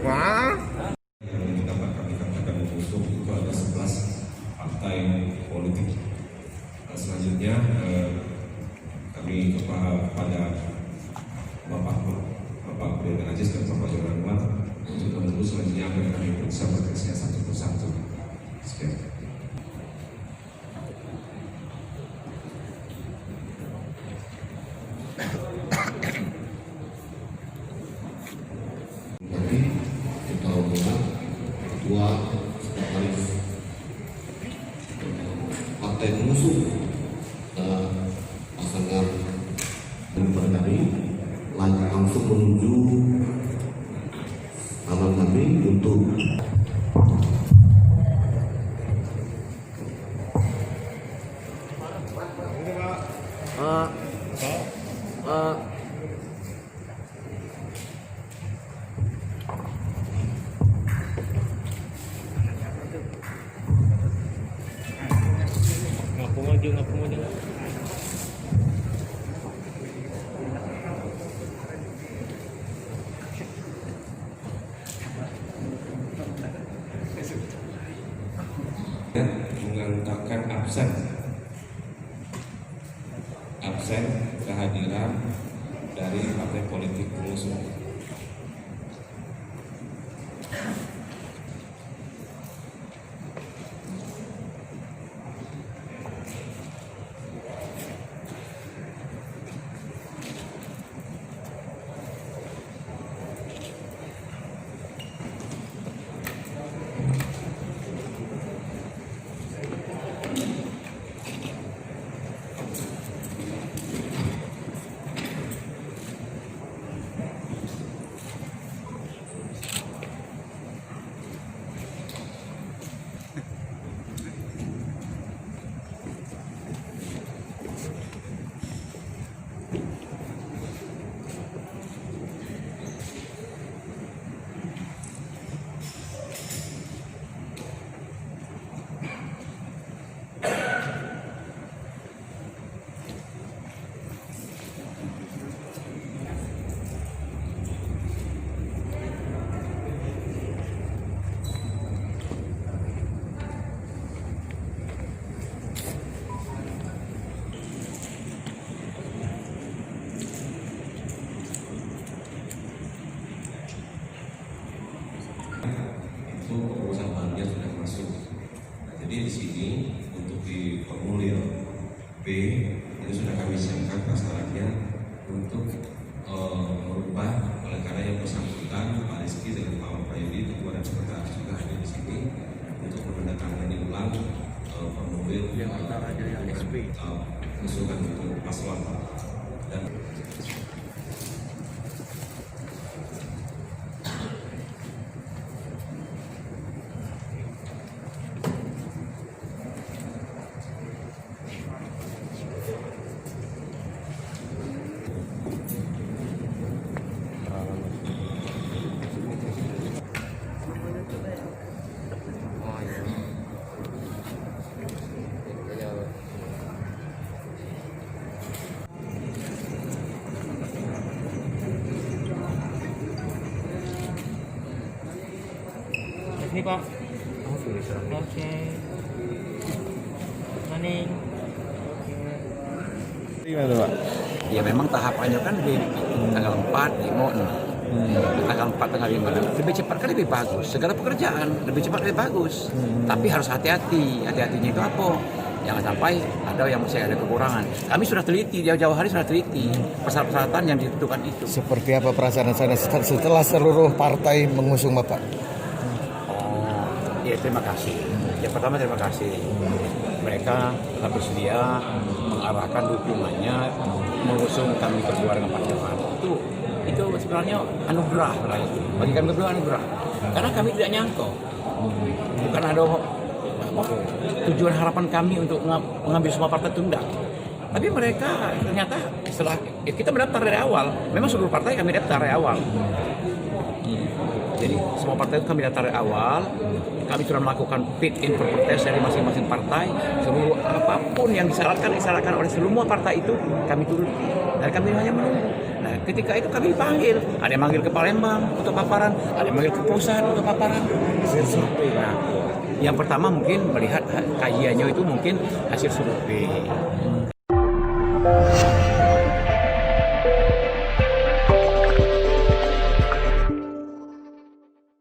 Wah. Yang dapat kami katakan mengusung itu ada 11 partai politik. Selanjutnya kami kepada Bapak Presiden Ajis dan Bapak Jonan Muat untuk menunggu selanjutnya akan kami periksa berkasnya satu persatu. Sekian. Ketua Umum, Ketua Sekretaris Partai Pengusung pasangan dari langsung menuju alam kami untuk ngapu maju. Mengatakan absen kehadiran dari partai politik pengusung. Itu keputusan barunya sudah masuk. Nah, jadi di sini untuk di formulir B itu sudah kami siapkan prasaratnya untuk merubah, oleh karena yang bersangkutan Pak Rizky dengan Pak Prayudi ketua dan sekretaris juga hadir di sini untuk menandatangani ulang formulir yang antara yang SP usulkan untuk paslon dan Ini Pak. Oke. Maning. Gimana Pak? Ya memang tahapannya kan di tanggal 4, 5, 6. Tanggal 4, tanggal 5. Lebih cepat kan lebih bagus. Segala pekerjaan lebih cepat lebih bagus. Tapi harus hati-hati. Hati-hatinya itu apa? Jangan sampai ada yang masih ada kekurangan. Kami sudah teliti, jauh-jauh hari sudah teliti persyaratan yang ditentukan itu. Seperti apa perasaan Anda setelah seluruh partai mengusung Bapak? Oh, ya terima kasih. Yang pertama terima kasih. Mereka telah bersedia mengarahkan dukungannya mengusung kami berdua dengan Pak Johan. Itu sebenarnya anugerah lah itu. Bagi kami berdua anugerah. Karena kami tidak nyangka. Bukan ada tujuan harapan kami untuk mengambil semua partai tunda. Tapi mereka ternyata setelah kita mendaftar dari awal, memang seluruh partai kami daftar dari awal. Jadi semua partai itu kami daftar dari awal. Kami sudah melakukan fit in proper test dari masing-masing partai. Seluruh apapun yang disyaratkan oleh semua partai itu kami turuti. Dan kami hanya menunggu. Nah, ketika itu kami dipanggil. Ada yang manggil ke Palembang untuk paparan, ada yang manggil ke pusat untuk paparan. Nah, yang pertama mungkin melihat kajiannya itu mungkin hasil survei.